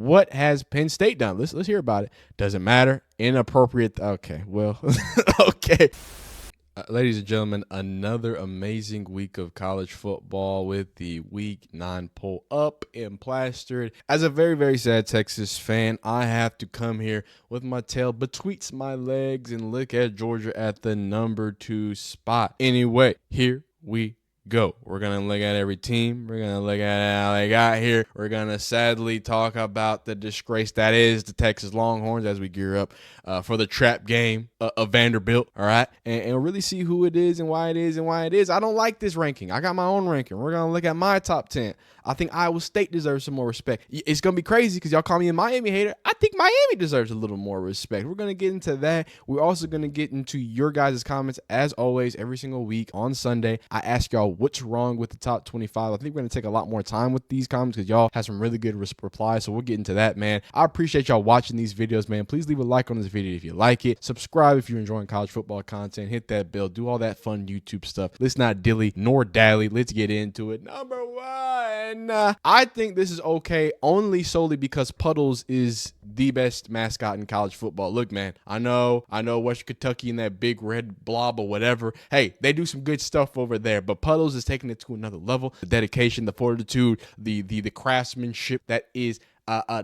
what has Penn State done? Let's hear about it. Doesn't matter. Inappropriate. Okay, well, okay. Ladies and gentlemen, another amazing week of college football with the Week 9 poll up and plastered. As a very, very sad Texas fan, I have to come here with my tail between my legs and look at Georgia at the number 2 spot. Anyway, here we go. We're going to look at every team. We're going to look at how they got here. We're going to sadly talk about the disgrace that is the Texas Longhorns as we gear up for the trap game of Vanderbilt, all right? And really see who it is and why it is and why it is. I don't like this ranking. I got my own ranking. We're going to look at my top 10. I think Iowa State deserves some more respect. It's going to be crazy because y'all call me a Miami hater. I think Miami deserves a little more respect. We're going to get into that. We're also going to get into your guys' comments. As always, every single week on Sunday, I ask y'all what's wrong with the top 25. I think we're going to take a lot more time with these comments because y'all have some really good replies. So we'll get into that, man. I appreciate y'all watching these videos, man. Please leave a like on this video if you like it. Subscribe if you're enjoying college football content. Hit that bell. Do all that fun YouTube stuff. Let's not dilly nor dally. Let's get into it. Number 1. I think this is okay only solely because Puddles is the best mascot in college football. Look, man, I know Western Kentucky and that big red blob or whatever. Hey, they do some good stuff over there, but Puddles is taking it to another level. The dedication, the fortitude, the craftsmanship that is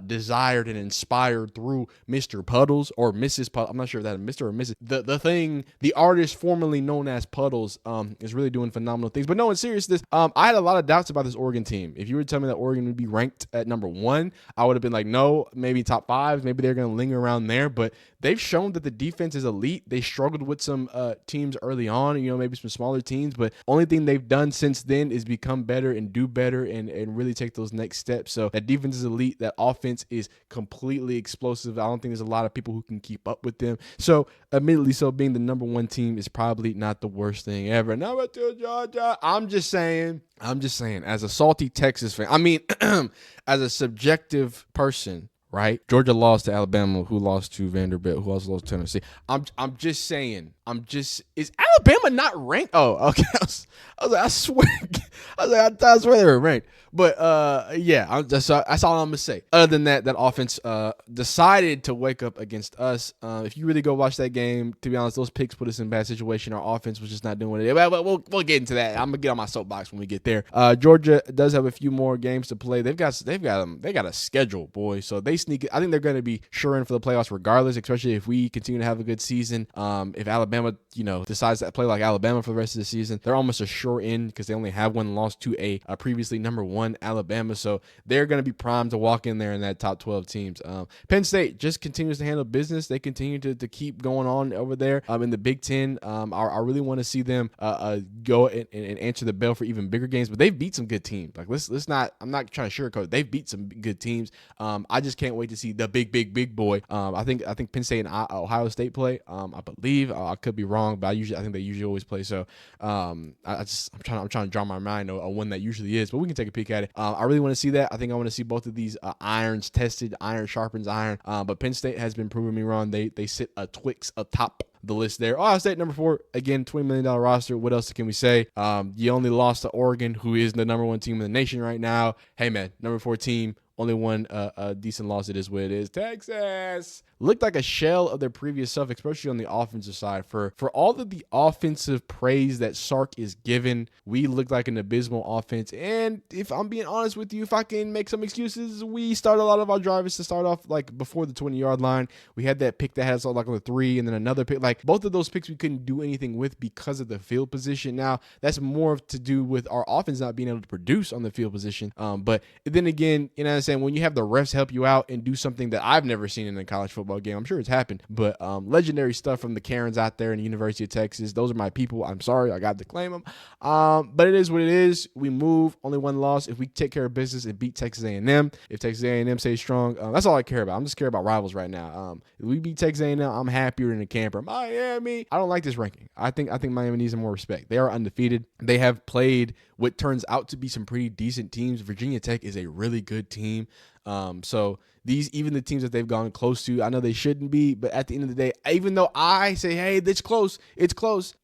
desired and inspired through Mr. Puddles or Mrs. Puddles. I'm not sure if that's Mr. or Mrs. The artist formerly known as Puddles is really doing phenomenal things. But no, in seriousness, I had a lot of doubts about this Oregon team. If you were to tell me that Oregon would be ranked at number 1, I would have been like, no, maybe top 5. Maybe they're going to linger around there. But they've shown that the defense is elite. They struggled with some teams early on, maybe some smaller teams. But only thing they've done since then is become better and do better and really take those next steps. So that defense is elite. That offense is completely explosive. I don't think there's a lot of people who can keep up with them. So, admittedly, being the number 1 team is probably not the worst thing ever. Number 2, Georgia. I'm just saying, as a salty Texas fan, I mean, as a subjective person, right? Georgia lost to Alabama, who lost to Vanderbilt, who also lost to Tennessee. I'm just saying. Is Alabama not ranked? Oh, okay. I swear they were ranked. But yeah, that's all I'm gonna say. Other than that offense decided to wake up against us. If you really go watch that game, to be honest, those picks put us in a bad situation. Our offense was just not doing it. But we'll get into that. I'm gonna get on my soapbox when we get there. Georgia does have a few more games to play. They got a schedule, boy. So they sneak it. I think they're gonna be sure in for the playoffs regardless, especially if we continue to have a good season. If Alabama, decides to play like Alabama for the rest of the season, they're almost a sure in because they only have one loss to a previously number 1 Alabama. So they're going to be primed to walk in there in that top 12 teams. Penn State just continues to handle business. They continue to keep going on over there in the Big Ten. I really want to see them go and answer the bell for even bigger games, but they've beat some good teams. Like let's not, I'm not trying to sugarcoat. They've beat some good teams. I just can't wait to see the big boy. I think Penn State and Ohio State play. I believe I could be wrong, but I think they usually always play. So I'm trying to draw my mind on when that usually is, but we can take a peek at it. I really want to see that. I think I want to see both of these irons tested. Iron sharpens iron. But Penn State has been proving me wrong. They sit a Twix atop the list there. Ohio State number 4, again, $20 million roster. What else can we say? You only lost to Oregon, who is the number 1 team in the nation right now. Hey man, number 4 team. Only one decent loss. It is what it is. Texas looked like a shell of their previous self, especially on the offensive side. For all of the offensive praise that Sark is given, we looked like an abysmal offense. And if I'm being honest with you, if I can make some excuses, we started a lot of our drivers to start off like before the 20-yard line. We had that pick that had us like on the 3, and then another pick. Like both of those picks we couldn't do anything with because of the field position. Now that's more to do with our offense not being able to produce on the field position. But then again, what I'm saying, when you have the refs help you out and do something that I've never seen in a college football game, I'm sure it's happened, but legendary stuff from the Karens out there in the University of Texas. Those are my people. I'm sorry, I got to claim them. But it is what it is. We move. Only one loss. If we take care of business and beat Texas A&M, if Texas A&M stays strong, that's all I care about. I'm just care about rivals right now. If we beat Texas A&M, I'm happier than a camper. Miami, I don't like this ranking. I think Miami needs some more respect. They are undefeated. They have played what turns out to be some pretty decent teams. Virginia Tech is a really good team. So even the teams that they've gone close to, I know they shouldn't be, but at the end of the day, even though I say, hey, it's close,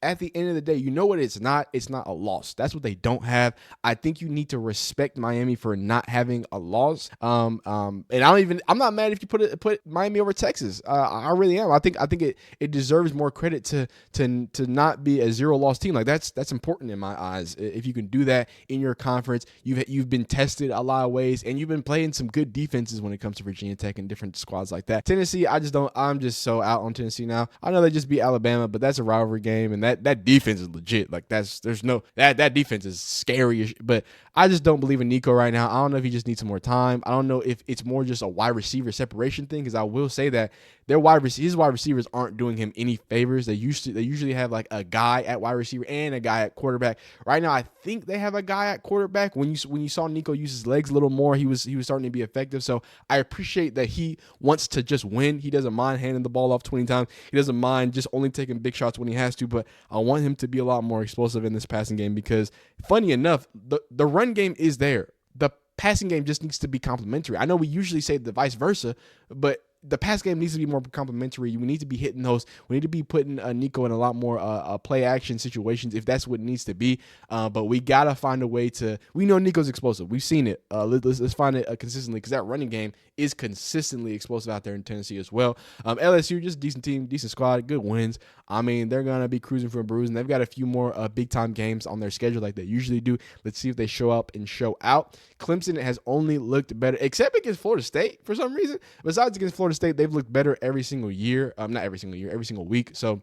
at the end of the day, you know what it's not? It's not a loss. That's what they don't have. I think you need to respect Miami for not having a loss. And I'm not mad if you put Miami over Texas. I really am. I think it deserves more credit to not be a 0-loss team. Like that's important in my eyes. If you can do that in your conference, you've been tested a lot of ways, and you've been playing some good defenses when it comes to Virginia Tech and different squads like that. Tennessee, I'm just so out on Tennessee now. I know they just beat Alabama, but that's a rivalry game, and that defense is legit. Like that defense is scary, but I just don't believe in Nico right now. I don't know if he just needs some more time. I don't know if it's more just a wide receiver separation thing, because I will say that his wide receivers aren't doing him any favors. They usually have like a guy at wide receiver and a guy at quarterback. Right now, I think they have a guy at quarterback. When you saw Nico use his legs a little more, he was starting to be effective. So I appreciate that he wants to just win. He doesn't mind handing the ball off 20 times. He doesn't mind just only taking big shots when he has to. But I want him to be a lot more explosive in this passing game, because funny enough, the run game is there. The passing game just needs to be complementary. I know we usually say the vice versa, but the pass game needs to be more complementary. We need to be hitting those. We need to be putting Nico in a lot more play action situations if that's what it needs to be. But we got to find a way to – we know Nico's explosive. We've seen it. Let's find it consistently, because that running game is consistently explosive out there in Tennessee as well. LSU, just decent team, decent squad, good wins. I mean, they're going to be cruising for a bruise, and they've got a few more big-time games on their schedule like they usually do. Let's see if they show up and show out. Clemson has only looked better, except against Florida State for some reason. Besides against Florida State, they've looked better every single year. Not every single year, every single week. So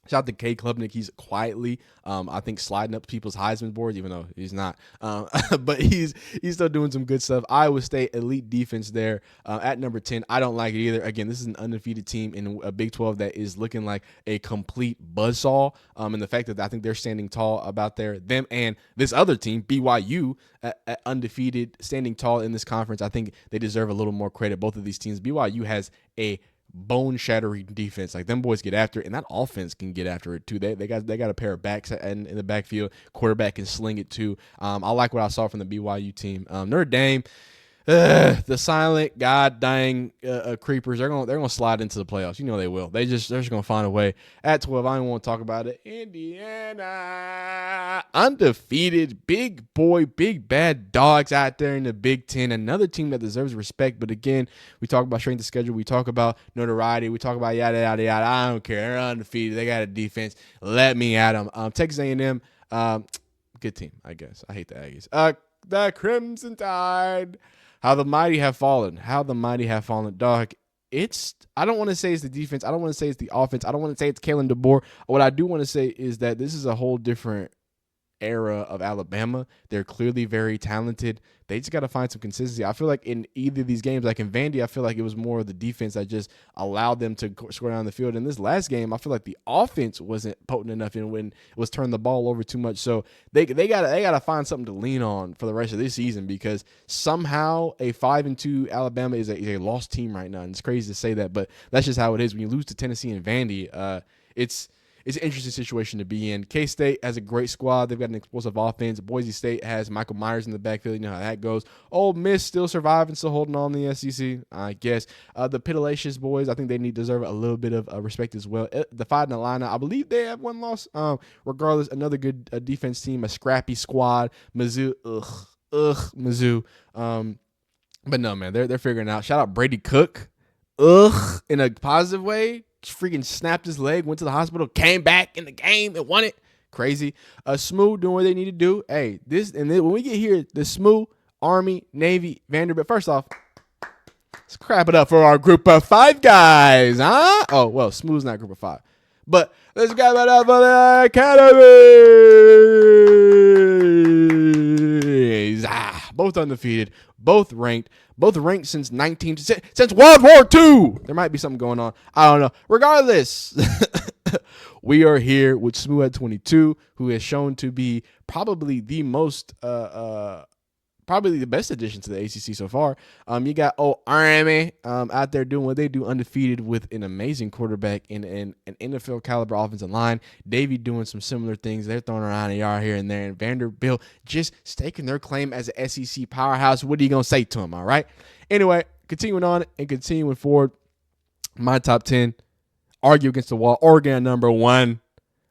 shout out to K. Klubnik. He's quietly, I think, sliding up people's Heisman boards, even though he's not. But he's still doing some good stuff. Iowa State, elite defense there at number 10. I don't like it either. Again, this is an undefeated team in a Big 12 that is looking like a complete buzzsaw. And the fact that I think they're standing tall about them and this other team, BYU, undefeated, standing tall in this conference. I think they deserve a little more credit. Both of these teams. BYU has a bone-shattering defense. Like, them boys get after it, and that offense can get after it too. They got a pair of backs in the backfield. Quarterback can sling it too. I like what I saw from the BYU team. Notre Dame, the silent god-dying creepers, they're gonna slide into the playoffs. You know they will. They're just gonna find a way. At 12, I don't want to talk about it. Indiana, undefeated, big boy, big bad dogs out there in the Big Ten. Another team that deserves respect. But again, we talk about strength of schedule. We talk about notoriety. We talk about yada yada yada. I don't care. They're undefeated. They got a defense. Let me at them. Texas A&M, good team, I guess. I hate the Aggies. The Crimson Tide. How the mighty have fallen. Dog. I don't want to say it's the defense. I don't want to say it's the offense. I don't want to say it's Kalen DeBoer. What I do want to say is that this is a whole different era of Alabama. They're clearly very talented. They just got to find some consistency. I feel like in either of these games, like in Vandy, I feel like it was more of the defense that just allowed them to score down the field. In this last game, I feel like the offense wasn't potent enough in when it was turning the ball over too much. So they gotta find something to lean on for the rest of this season, because somehow a 5-2 Alabama is a lost team right now. And it's crazy to say that, but that's just how it is. When you lose to Tennessee and Vandy, it's an interesting situation to be in. K-State has a great squad. They've got an explosive offense. Boise State has Michael Myers in the backfield. You know how that goes. Ole Miss still surviving, still holding on in the SEC, I guess. The Pitalacious boys, I think they deserve a little bit of respect as well. The Fighting Illini, I believe they have one loss. Regardless, another good defense team, a scrappy squad. Mizzou, Mizzou. But no, man, they're figuring it out. Shout out Brady Cook, in a positive way. Freaking snapped his leg, went to the hospital, came back in the game and won it. Crazy. Smooth doing what they need to do. Hey, when we get here, the Smooth, Army, Navy, Vanderbilt. First off, let's clap it up for our group of 5 guys, huh? Oh, well, Smooth's not group of 5. But let's clap it up for the academies. Both undefeated, both ranked since since World War II. There might be something going on. I don't know. Regardless, we are here with Smooth at 22, who has shown to be probably the most probably the best addition to the ACC so far. You got Army out there doing what they do, undefeated with an amazing quarterback and an NFL caliber offensive line. Davie doing some similar things. They're throwing around a yard here and there. And Vanderbilt just staking their claim as an SEC powerhouse. What are you going to say to them, all right? Anyway, continuing on and continuing forward, my top 10, argue against the wall. Oregon at number 1.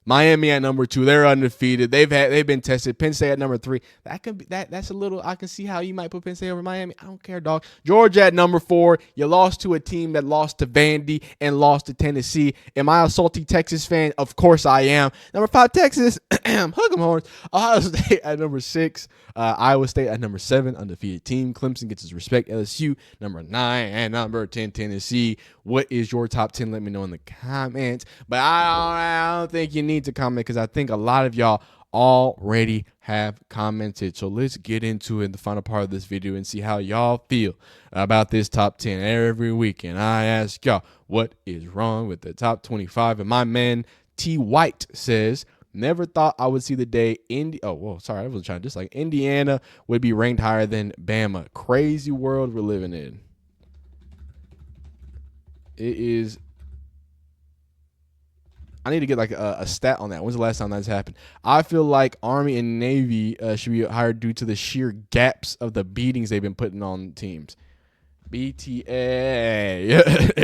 Miami at number 2. They're undefeated. They've been tested. Penn State at number 3. That can be that's a little. I can see how you might put Penn State over Miami. I don't care, dog. Georgia at number 4. You lost to a team that lost to Vandy and lost to Tennessee. Am I a salty Texas fan? Of course I am. Number 5, Texas. Hug 'em horns. Ohio State at number 6. Iowa State at number 7. Undefeated team. Clemson gets his respect. LSU number 9 and number 10 Tennessee. What is your top 10? Let me know in the comments. But I don't think you need to comment because I think a lot of y'all already have commented. So let's get into it in the final part of this video and see how y'all feel about this top 10 every week. And I ask y'all, what is wrong with the top 25? And my man T. White says, never thought I would see the day I wasn't trying to dislike Indiana would be ranked higher than Bama. Crazy world we're living in. It is. I need to get like a stat on that. When's the last time that's happened? I feel like Army and Navy should be higher due to the sheer gaps of the beatings they've been putting on teams. BTA.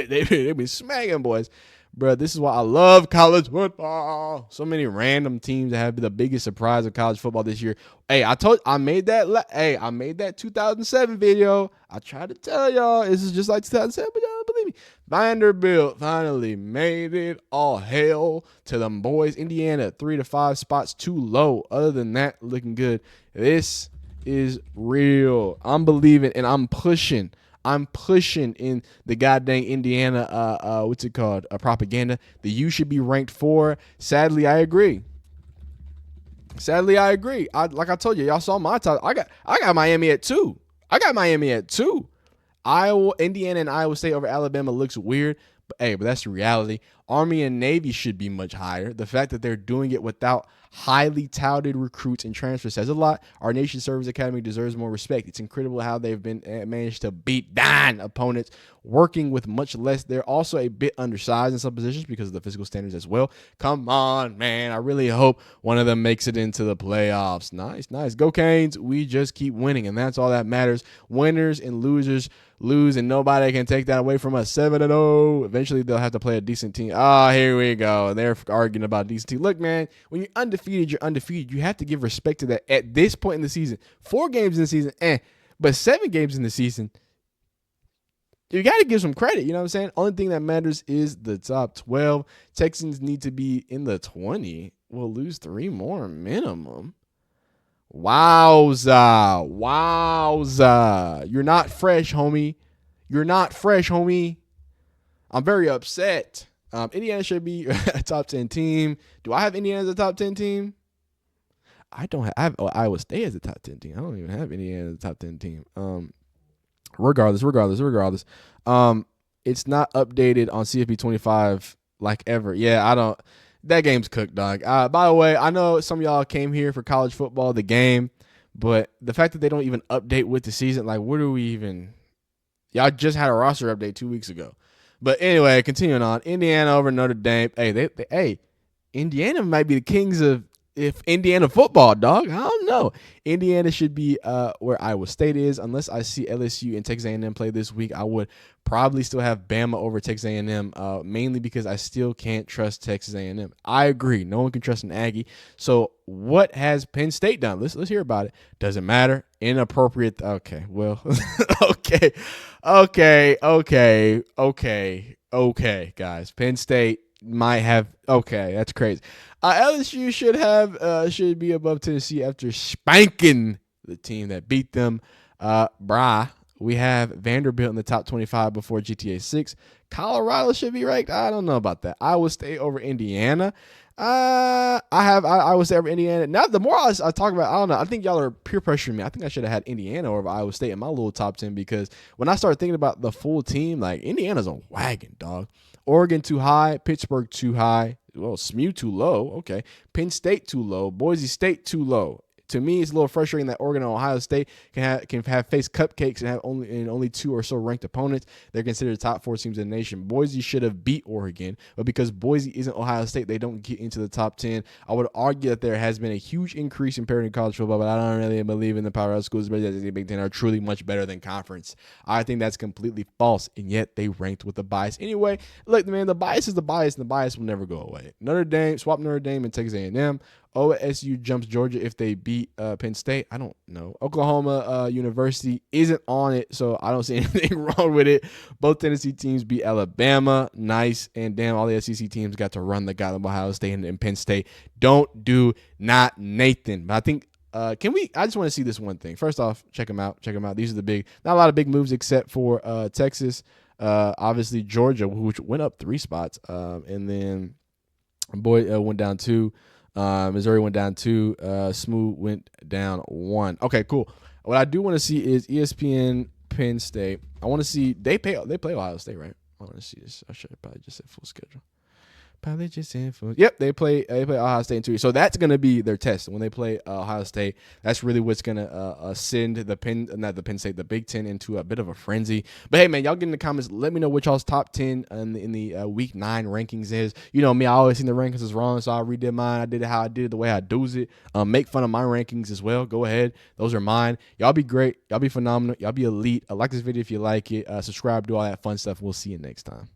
They've been smacking boys. Bro, this is why I love college football. So many random teams that have been the biggest surprise of college football this year. Hey, I made that 2007 video. I tried to tell y'all this is just like 2007, but y'all don't believe me. Vanderbilt finally made it. All hail to them boys. Indiana 3 to 5 spots too low. Other than that, looking good. This is real. I'm believing and I'm pushing in the goddamn Indiana, what's it called? Propaganda. The U should be ranked 4. Sadly, I agree. Like I told you, y'all saw my top. I got Miami at 2. Indiana and Iowa State over Alabama looks weird, but that's the reality. Army and Navy should be much higher. The fact that they're doing it without highly touted recruits and transfers says a lot. Our Nation Service Academy deserves more respect. It's incredible how they've been managed to beat down opponents working with much less. They're also a bit undersized in some positions because of the physical standards as well. Come on, man. I really hope one of them makes it into the playoffs. Nice. Go Canes. We just keep winning, and that's all that matters. Winners and losers lose, and nobody can take that away from us. 7-0. Eventually, they'll have to play a decent team. Oh, here we go. They're arguing about decent team. Look, man, when you're undefeated, you're undefeated. You have to give respect to that at this point in the season. 4 games in the season, but 7 games in the season, you got to give some credit. You know what I'm saying? Only thing that matters is the top 12. Texans need to be in the 20. We'll lose 3 more minimum. Wowza. You're not fresh, homie. I'm very upset. Indiana should be a top 10 team. Do I have Indiana as a top 10 team? I have Iowa State as a top 10 team. I don't even have Indiana as a top 10 team. Regardless. It's not updated on CFP 25 like ever. Yeah, I don't. That game's cooked, dog. By the way, I know some of y'all came here for college football, the game, but the fact that they don't even update with the season, like, what are we even? Y'all just had a roster update 2 weeks ago. But anyway, continuing on, Indiana over Notre Dame. Hey, Indiana might be the kings of Indiana football, dog. I don't know. Indiana should be where Iowa State is. Unless I see LSU and Texas A&M play this week, I would probably still have Bama over Texas A&M, mainly because I still can't trust Texas A&M. I agree. No one can trust an Aggie. So what has Penn State done? Let's hear about it. Doesn't matter. Inappropriate. Okay, well, okay, guys. Penn State might have. Okay, that's crazy. LSU should be above Tennessee after spanking the team that beat them. We have Vanderbilt in the top 25 before GTA 6. Colorado should be ranked. I don't know about that. Iowa State over Indiana. I have Iowa State over Indiana. Now, the more I talk about, I don't know. I think y'all are peer pressuring me. I think I should have had Indiana over Iowa State in my little top 10 because when I started thinking about the full team, like, Indiana's a wagon, dog. Oregon too high. Pittsburgh too high. Well, SMU too low. Okay. Penn State too low. Boise State too low. to me, it's a little frustrating that Oregon and Ohio State can have faced cupcakes and have only 2 or so ranked opponents. They're considered the top 4 teams in the nation. Boise should have beat Oregon, but because Boise isn't Ohio State, they don't get into the top 10. I would argue that there has been a huge increase in parity in college football, but I don't really believe in the power schools, but the Big Ten are truly much better than conference. I think that's completely false, and yet they ranked with a bias. Anyway, look, man, the bias is the bias, and the bias will never go away. Swap Notre Dame and Texas A&M. OSU jumps Georgia if they beat Penn State. I don't know. Oklahoma University isn't on it, so I don't see anything wrong with it. Both Tennessee teams beat Alabama. Nice. And damn, all the SEC teams got to run the guy of Ohio State and Penn State. Don't do not Nathan. But I think I just want to see this one thing. First off, check them out. These are the big, not a lot of big moves except for Texas. Obviously Georgia, which went up 3 spots. And then went down 2. Missouri went down 2. Smooth went down 1. Okay, cool. What I do want to see is ESPN Penn State. I want to see they play Ohio State, right? I want to see this. I should have probably just said full schedule. Probably just said full. Yep, they play Ohio State in 2 years. So that's gonna be their test when they play Ohio State. That's really what's gonna send the Big Ten into a bit of a frenzy. But hey, man, y'all get in the comments. Let me know what y'all's top 10 in the week 9 rankings is. You know me, I always think the rankings is wrong, so I redid mine. I did it how I did it, the way I do it. Make fun of my rankings as well. Go ahead, those are mine. Y'all be great. Y'all be phenomenal. Y'all be elite. Like this video if you like it. Subscribe, do all that fun stuff. We'll see you next time.